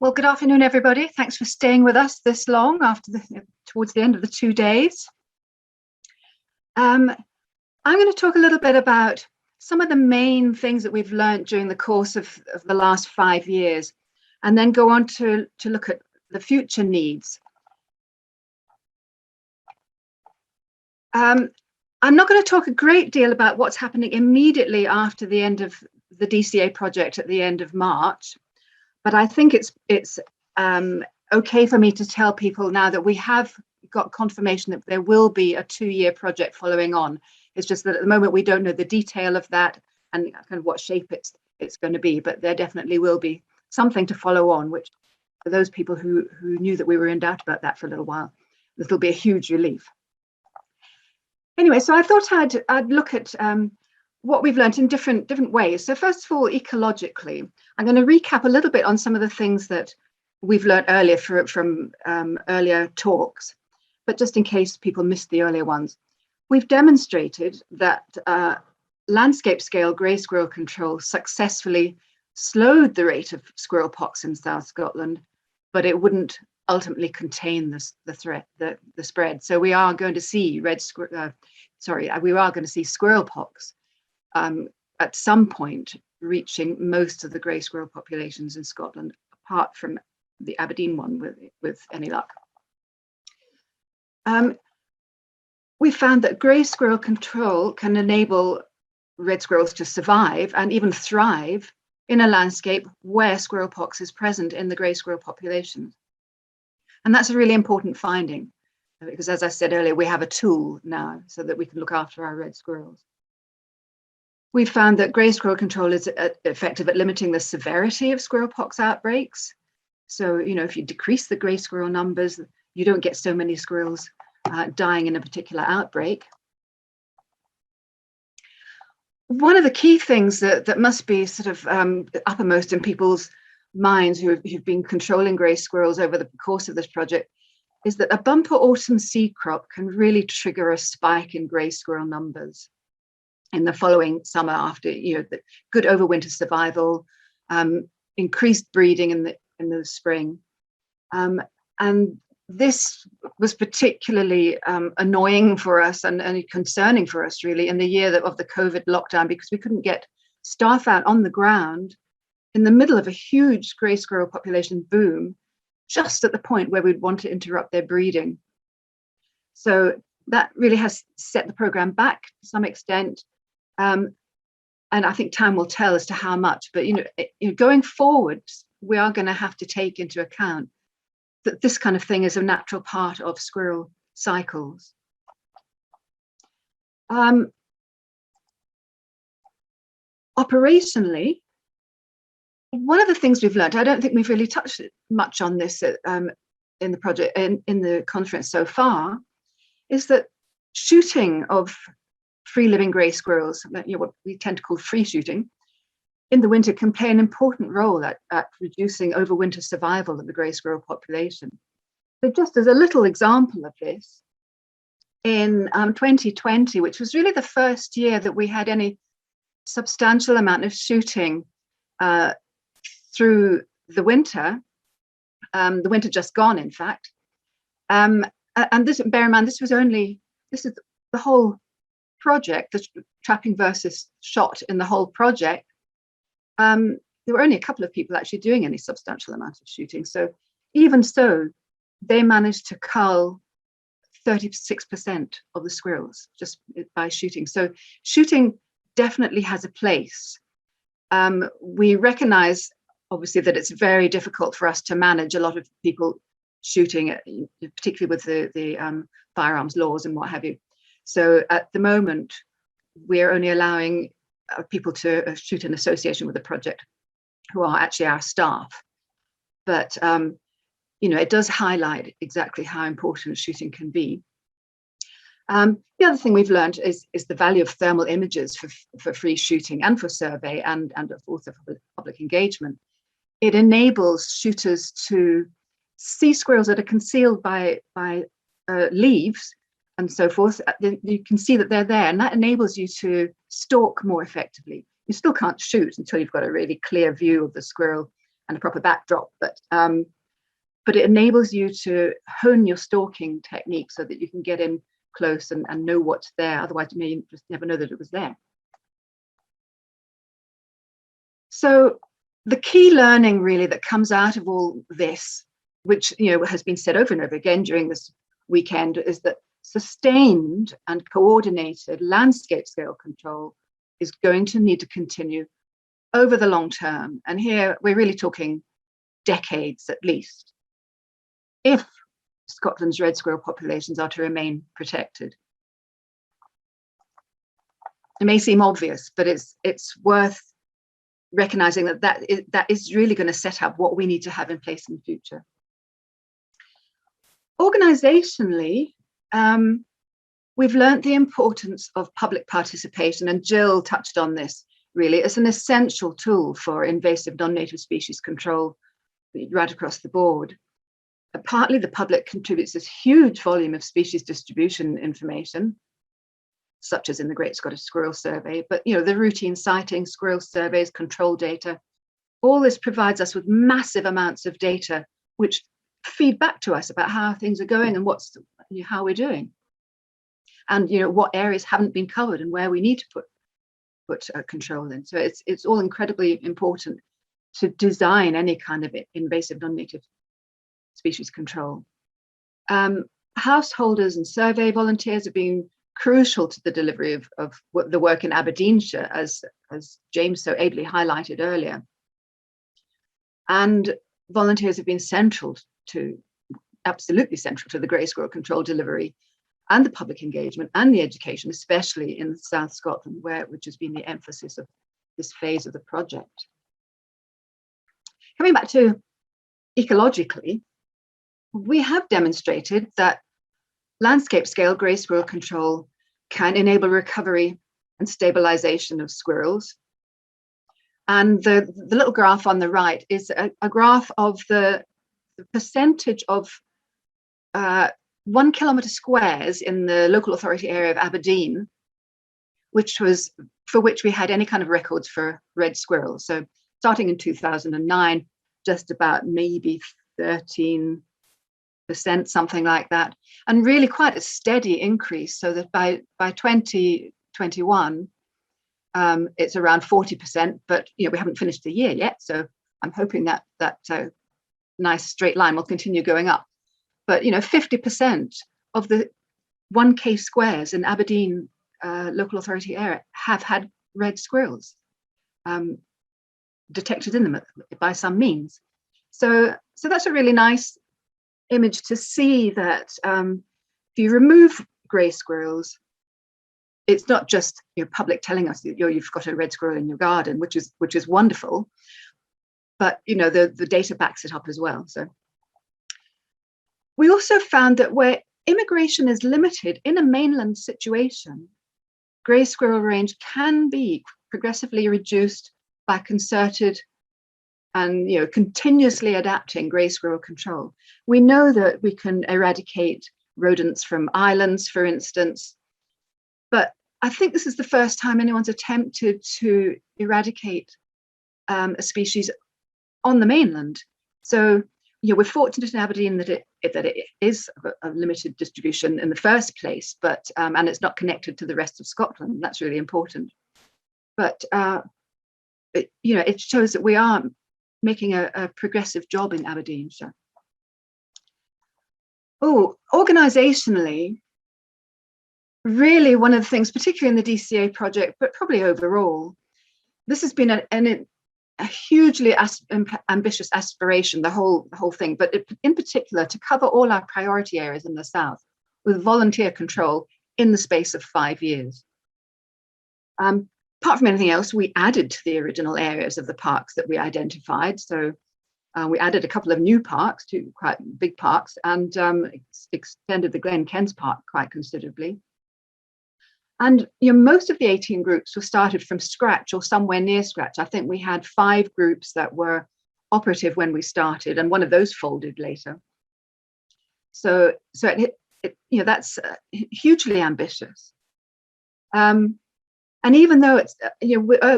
Well, good afternoon, everybody. Thanks for staying with us this long towards the end of the 2 days. I'm going to talk a little bit about some of the main things that we've learned during the course of the last 5 years, and then go on to look at the future needs. I'm not going to talk a great deal about what's happening immediately after the end of the DCA project at the end of March. But I think it's okay for me to tell people now that we have got confirmation that there will be a 2-year project following on. It's just that at the moment we don't know the detail of that and kind of what shape it's going to be, but there definitely will be something to follow on, which for those people who knew that we were in doubt about that for a little while, this will be a huge relief. Anyway, so I thought I'd look at what we've learned in different ways. So first of all, ecologically, I'm going to recap a little bit on some of the things that we've learned earlier from earlier talks, but just in case people missed the earlier ones. We've demonstrated that landscape scale grey squirrel control successfully slowed the rate of squirrel pox in South Scotland, but it wouldn't ultimately contain the spread. So we are going to see we are going to see squirrel pox at some point reaching most of the grey squirrel populations in Scotland, apart from the Aberdeen one with any luck. We found that grey squirrel control can enable red squirrels to survive and even thrive in a landscape where squirrel pox is present in the grey squirrel population. And that's a really important finding, because as I said earlier, we have a tool now so that we can look after our red squirrels. We found that grey squirrel control is effective at limiting the severity of squirrel pox outbreaks. So, if you decrease the grey squirrel numbers, you don't get so many squirrels dying in a particular outbreak. One of the key things that must be sort of uppermost in people's minds who've been controlling grey squirrels over the course of this project is that a bumper autumn seed crop can really trigger a spike in grey squirrel numbers in the following summer after the good overwinter survival, increased breeding in the spring, and this was particularly annoying for us and concerning for us really in the year of the COVID lockdown, because we couldn't get staff out on the ground in the middle of a huge grey squirrel population boom, just at the point where we'd want to interrupt their breeding. So that really has set the program back to some extent. And I think time will tell as to how much, but going forward, we are going to have to take into account that this kind of thing is a natural part of squirrel cycles. Operationally, one of the things we've learned, I don't think we've really touched much on this in the project, in the conference so far, is that shooting of free living grey squirrels, what we tend to call free shooting, in the winter can play an important role at reducing overwinter survival of the grey squirrel population. So just as a little example of this, in 2020, which was really the first year that we had any substantial amount of shooting through the winter just gone, in fact, and this, bear in mind, this is the whole project, the trapping versus shot in the whole project. There were only a couple of people actually doing any substantial amount of shooting. So even so, they managed to cull 36% of the squirrels just by shooting. So shooting definitely has a place. We recognize, obviously, that it's very difficult for us to manage a lot of people shooting, particularly with the firearms laws and what have you. So at the moment, we're only allowing people to shoot in association with the project who are actually our staff. But, it does highlight exactly how important shooting can be. The other thing we've learned is the value of thermal images for free shooting and for survey and also for public engagement. It enables shooters to see squirrels that are concealed by leaves and so forth. You can see that they're there, and that enables you to stalk more effectively. You still can't shoot until you've got a really clear view of the squirrel and a proper backdrop, but it enables you to hone your stalking technique so that you can get in close and know what's there. Otherwise, you may just never know that it was there. So the key learning really that comes out of all this, which has been said over and over again during this weekend, is that sustained and coordinated landscape scale control is going to need to continue over the long term. And here we're really talking decades at least, if Scotland's red squirrel populations are to remain protected. It may seem obvious, but it's worth recognizing that is really going to set up what we need to have in place in the future. Organizationally, we've learned the importance of public participation, and Jill touched on this really. It's an essential tool for invasive non-native species control right across the board. Partly the public contributes this huge volume of species distribution information, such as in the Great Scottish Squirrel Survey, but the routine sighting, squirrel surveys, control data, all this provides us with massive amounts of data which feed back to us about how things are going and how we're doing, and what areas haven't been covered and where we need to put control in. So it's all incredibly important to design any kind of invasive non-native species control. Householders and survey volunteers have been crucial to the delivery of the work in Aberdeenshire, as James so ably highlighted earlier. And volunteers have been absolutely central to the grey squirrel control delivery and the public engagement and the education, especially in South Scotland, which has been the emphasis of this phase of the project. Coming back to ecologically, we have demonstrated that landscape scale grey squirrel control can enable recovery and stabilization of squirrels. And the little graph on the right is a graph of the percentage of 1 kilometre squares in the local authority area of Aberdeen, for which we had any kind of records for red squirrels. So starting in 2009, just about maybe 13%, something like that, and really quite a steady increase, so that by 2021 it's around 40%, but we haven't finished the year yet, so I'm hoping that nice straight line will continue going up. But 50% of the 1k squares in Aberdeen local authority area have had red squirrels detected in them by some means. So that's a really nice image to see that if you remove grey squirrels, it's not just public telling us that you've got a red squirrel in your garden, which is wonderful, but the data backs it up as well. So we also found that where immigration is limited in a mainland situation, grey squirrel range can be progressively reduced by concerted and continuously adapting grey squirrel control. We know that we can eradicate rodents from islands, for instance, but I think this is the first time anyone's attempted to eradicate a species on the mainland. So we're fortunate in Aberdeen that it is a limited distribution in the first place, but and it's not connected to the rest of Scotland. That's really important. But it shows that we are making a progressive job in Aberdeenshire. Organisationally, really one of the things, particularly in the DCA project, but probably overall, this has been a hugely ambitious aspiration, the whole thing, but in particular to cover all our priority areas in the south with volunteer control in the space of 5 years. Apart from anything else, we added to the original areas of the parks that we identified. So we added a couple of new parks, 2 quite big parks, and extended the Glen Kens Park quite considerably. And most of the 18 groups were started from scratch or somewhere near scratch. I think we had 5 groups that were operative when we started, and one of those folded later. So that's hugely ambitious. And even though it's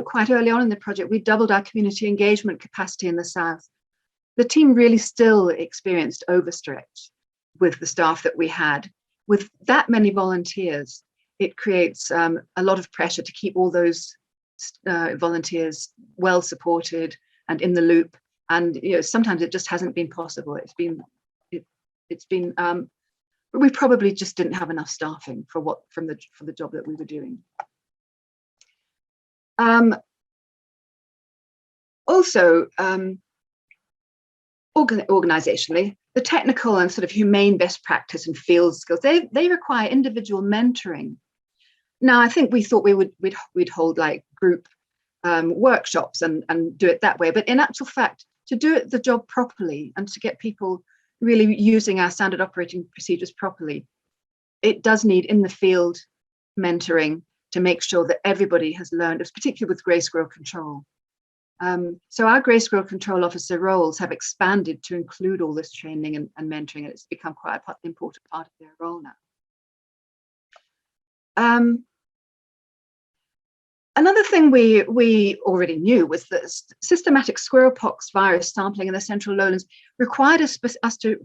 quite early on in the project, we doubled our community engagement capacity in the south the team really still experienced overstretch with the staff that we had. With that many volunteers, it creates a lot of pressure to keep all those volunteers well supported and in the loop. And sometimes it just hasn't been possible. We probably just didn't have enough staffing for the job that we were doing. Also, organizationally, the technical and sort of humane best practice and field skills, they require individual mentoring. Now, I think we thought we'd hold like group workshops and do it that way, but in actual fact, to do the job properly and to get people really using our standard operating procedures properly, it does need in the field mentoring to make sure that everybody has learned, particularly with grey squirrel control. So our grey squirrel control officer roles have expanded to include all this training and mentoring, and it's become quite an important part of their role now. Another thing we already knew was that systematic squirrelpox virus sampling in the central lowlands required us to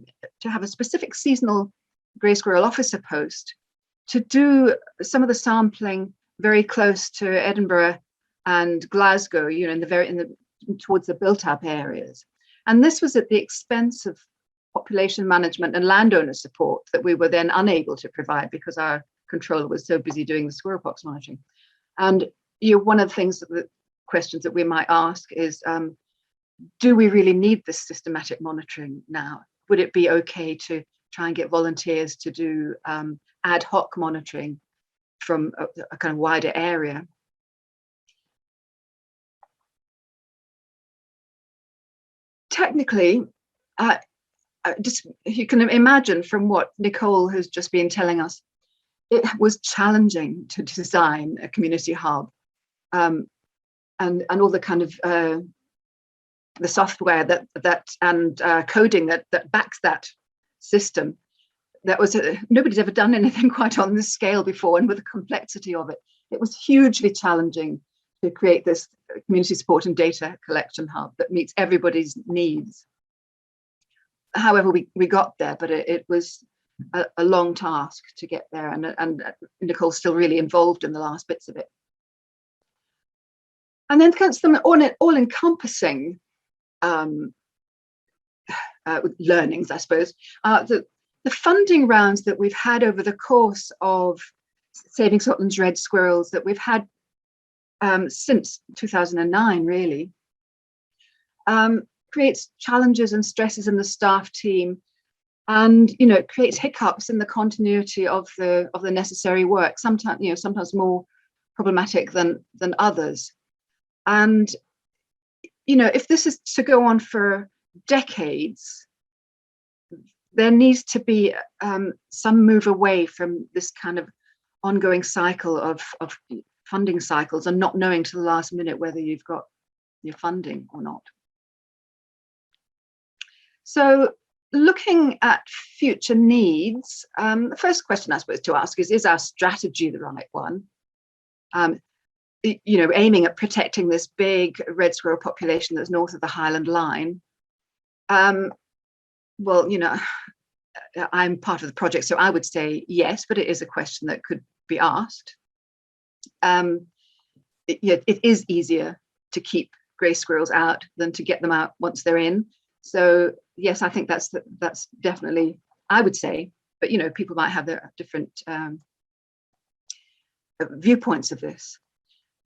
have a specific seasonal grey squirrel officer post to do some of the sampling very close to Edinburgh and Glasgow, towards the built-up areas. And this was at the expense of population management and landowner support that we were then unable to provide because our controller was so busy doing the squirrelpox monitoring. And one of the questions that we might ask is, do we really need this systematic monitoring now? Would it be okay to try and get volunteers to do ad hoc monitoring from a kind of wider area? Technically, you can imagine from what Nicole has just been telling us, it was challenging to design a community hub, and all the kind of the software and coding that backs that system. That was nobody's ever done anything quite on this scale before, and with the complexity of it, it was hugely challenging to create this community support and data collection hub that meets everybody's needs. However, we got there, but it was a long task to get there, and Nicole's still really involved in the last bits of it. And then some all-encompassing learnings, I suppose. The funding rounds that we've had over the course of Saving Scotland's Red Squirrels, that we've had since 2009, really, creates challenges and stresses in the staff team, and it creates hiccups in the continuity of the necessary work. Sometimes more problematic than others. And if this is to go on for decades, there needs to be some move away from this kind of ongoing cycle of funding cycles and not knowing to the last minute whether you've got your funding or not. So looking at future needs, the first question I suppose to ask is our strategy the right one? Aiming at protecting this big red squirrel population that's north of the Highland Line. Well, I'm part of the project, so I would say yes, but it is a question that could be asked. It is easier to keep grey squirrels out than to get them out once they're in. So yes, I think that's definitely, I would say, but people might have their different viewpoints of this.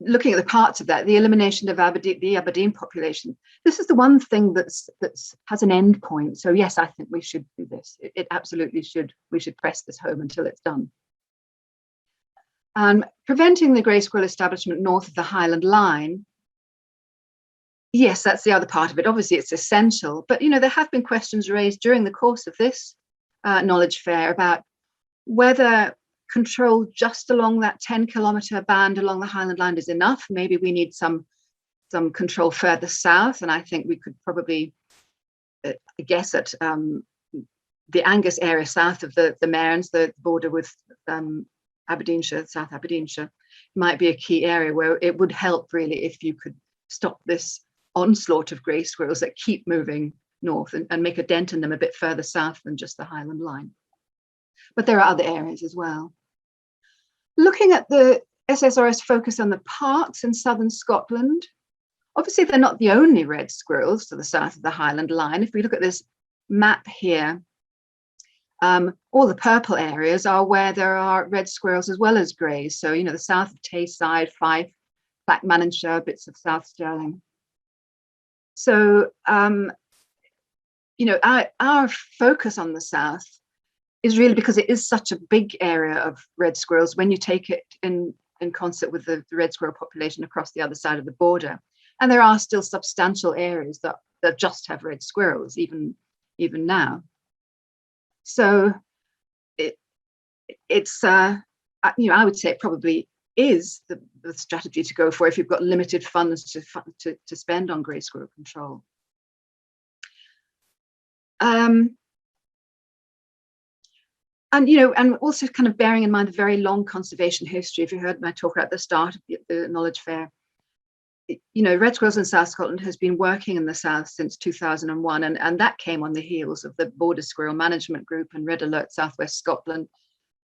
Looking at the parts of that, the elimination of the Aberdeen population, this is the one thing that's has an end point. So yes, I think we should do this. It absolutely should. We should press this home until it's done. Preventing the grey squirrel establishment north of the Highland Line. Yes, that's the other part of it. Obviously, it's essential. But there have been questions raised during the course of this knowledge fair about whether control just along that 10-kilometre band along the Highland Line is enough. Maybe we need some control further south, and I think we could probably guess at the Angus area south of the Mearns, the border with Aberdeenshire, South Aberdeenshire, might be a key area where it would help really if you could stop this onslaught of grey squirrels that keep moving north and make a dent in them a bit further south than just the Highland line. But there are other areas as well. Looking at the SSRS focus on the parks in southern Scotland, obviously they're not the only red squirrels to the south of the Highland line. If we look at this map here, all the purple areas are where there are red squirrels as well as greys. So, the south of Tayside, Fife, Clackmannanshire, bits of South Stirling. So, our focus on the south is really because it is such a big area of red squirrels when you take it in concert with the red squirrel population across the other side of the border. And there are still substantial areas that just have red squirrels, even now. So it's I would say it probably is the strategy to go for if you've got limited funds to spend on grey squirrel control. And also kind of bearing in mind the very long conservation history. If you heard my talk at the start of the Knowledge Fair, Red Squirrels in South Scotland has been working in the south since 2001, and that came on the heels of the Border Squirrel Management Group and Red Alert Southwest Scotland.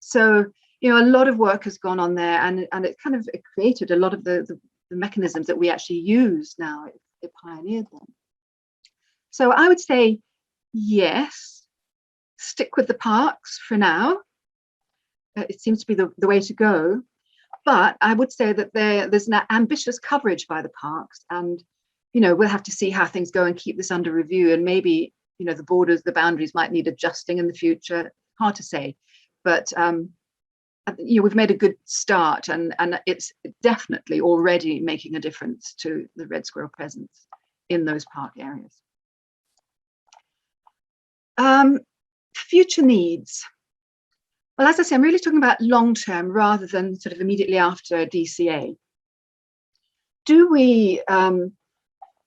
So, a lot of work has gone on there, and it kind of created a lot of the mechanisms that we actually use now. It pioneered them. So I would say, yes, stick with the parks for now. It seems to be the way to go. But I would say that there's an ambitious coverage by the parks, and we'll have to see how things go and keep this under review. And maybe the boundaries might need adjusting in the future. Hard to say, but we've made a good start, and it's definitely already making a difference to the red squirrel presence in those park areas. Future needs. Well, as I say, I'm really talking about long-term rather than sort of immediately after DCA. Do we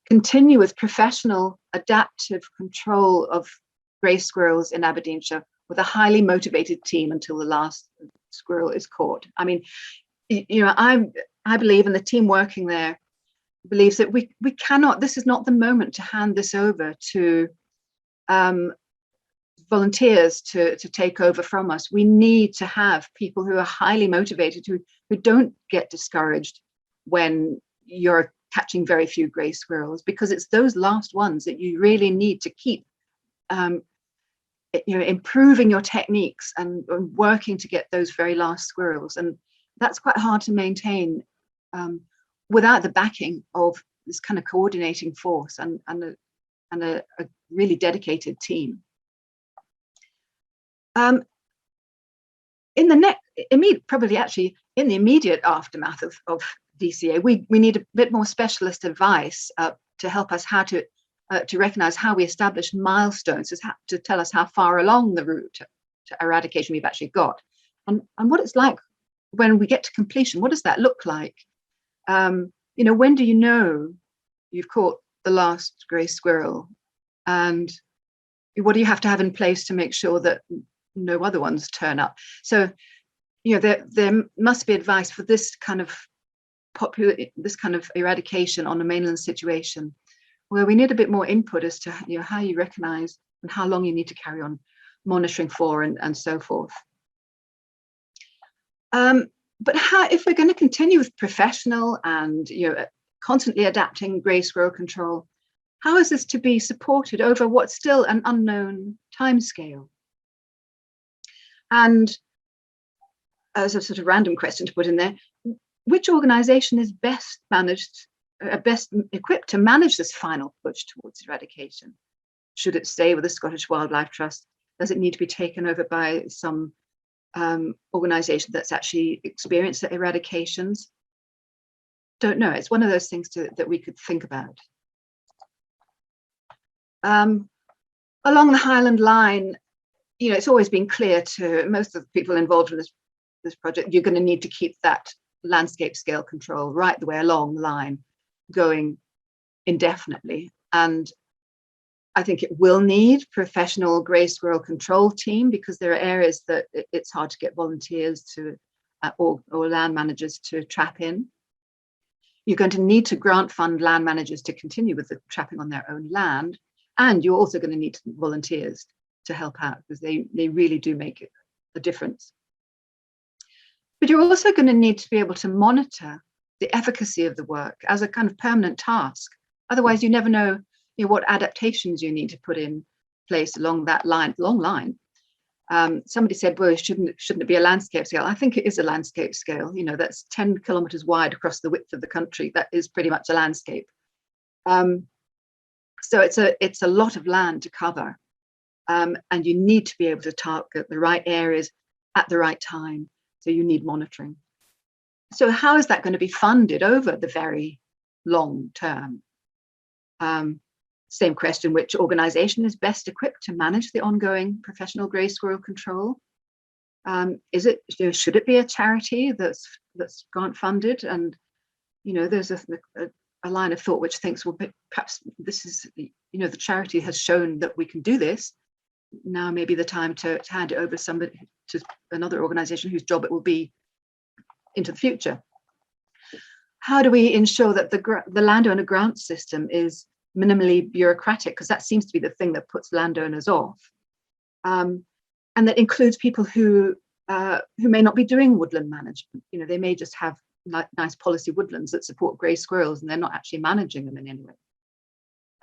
continue with professional adaptive control of grey squirrels in Aberdeenshire with a highly motivated team until the last squirrel is caught? I mean, I believe, and the team working there believes that we cannot, this is not the moment to hand this over to volunteers to take over from us. We need to have people who are highly motivated, who don't get discouraged when you're catching very few grey squirrels, because it's those last ones that you really need to keep improving your techniques and working to get those very last squirrels. And that's quite hard to maintain without the backing of this kind of coordinating force and a really dedicated team. In the immediate aftermath of DCA, we need a bit more specialist advice to help us how to recognise how we establish milestones to tell us how far along the route to eradication we've actually got, and what it's like when we get to completion. What does that look like? When do you know you've caught the last grey squirrel, and what do you have to have in place to make sure that no other ones turn up? So, there must be advice for this kind of eradication on a mainland situation, where we need a bit more input as to how you recognise and how long you need to carry on monitoring for and so forth. But if we're going to continue with professional and constantly adapting grey squirrel control, how is this to be supported over what's still an unknown timescale? And as a sort of random question to put in there, which organisation is best equipped to manage this final push towards eradication? Should it stay with the Scottish Wildlife Trust? Does it need to be taken over by some organisation that's actually experienced at eradications? Don't know. It's one of those things that we could think about. Along the Highland line, it's always been clear to most of the people involved in this project, you're going to need to keep that landscape scale control right the way along the line going indefinitely. And I think it will need professional grey squirrel control team, because there are areas that it's hard to get volunteers to or land managers to trap in. You're going to need to grant fund land managers to continue with the trapping on their own land. And you're also going to need volunteers to help out, because they really do make a difference. But you're also going to need to be able to monitor the efficacy of the work as a kind of permanent task. Otherwise, you never know, what adaptations you need to put in place along that long line. Somebody said, well, shouldn't it be a landscape scale? I think it is a landscape scale. That's 10 kilometers wide across the width of the country. That is pretty much a landscape. So it's a lot of land to cover. And you need to be able to target the right areas at the right time. So you need monitoring. So how is that going to be funded over the very long term? Same question, which organization is best equipped to manage the ongoing professional grey squirrel control? Should it be a charity that's grant funded? And there's a line of thought which thinks, well, perhaps this is, the charity has shown that we can do this. Now maybe the time to hand it over to another organization whose job it will be into the future. How do we ensure that the landowner grant system is minimally bureaucratic? Because that seems to be the thing that puts landowners off. And that includes people who may not be doing woodland management. They may just have nice policy woodlands that support grey squirrels, and they're not actually managing them in any way.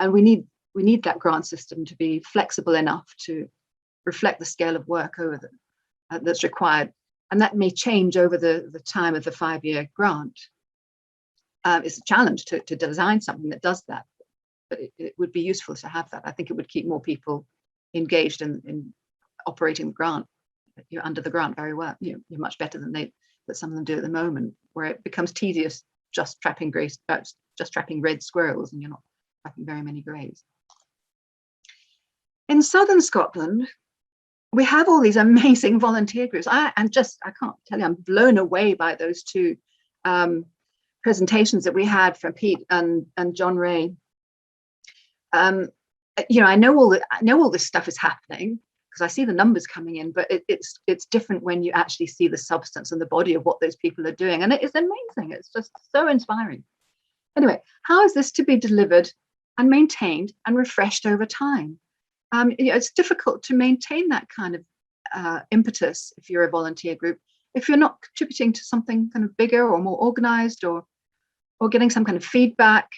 And we need that grant system to be flexible enough to reflect the scale of work that's required. And that may change over the time of the 5-year grant. It's a challenge to design something that does that, but it would be useful to have that. I think it would keep more people engaged in operating the grant, under the grant very well. You're much better than that some of them do at the moment, where it becomes tedious just trapping red squirrels, and you're not trapping very many greys. In southern Scotland, we have all these amazing volunteer groups. I can't tell you, I'm blown away by those two presentations that we had from Pete and John Ray. I know all this stuff is happening because I see the numbers coming in, but it's different when you actually see the substance and the body of what those people are doing, and it is amazing. It's just so inspiring. Anyway, how is this to be delivered and maintained and refreshed over time? It's difficult to maintain that kind of impetus if you're a volunteer group, if you're not contributing to something kind of bigger or more organized, or getting some kind of feedback.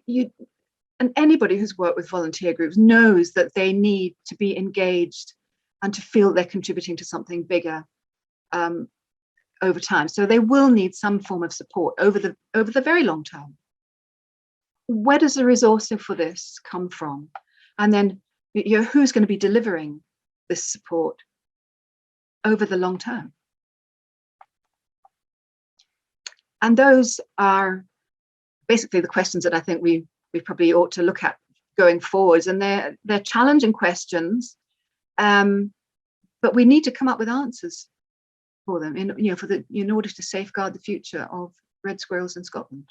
And anybody who's worked with volunteer groups knows that they need to be engaged and to feel they're contributing to something bigger over time. So they will need some form of support over the very long term. Where does the resourcing for this come from? And then who's going to be delivering this support over the long term? And those are basically the questions that I think we probably ought to look at going forwards. And they're challenging questions, but we need to come up with answers for them in order to safeguard the future of red squirrels in Scotland.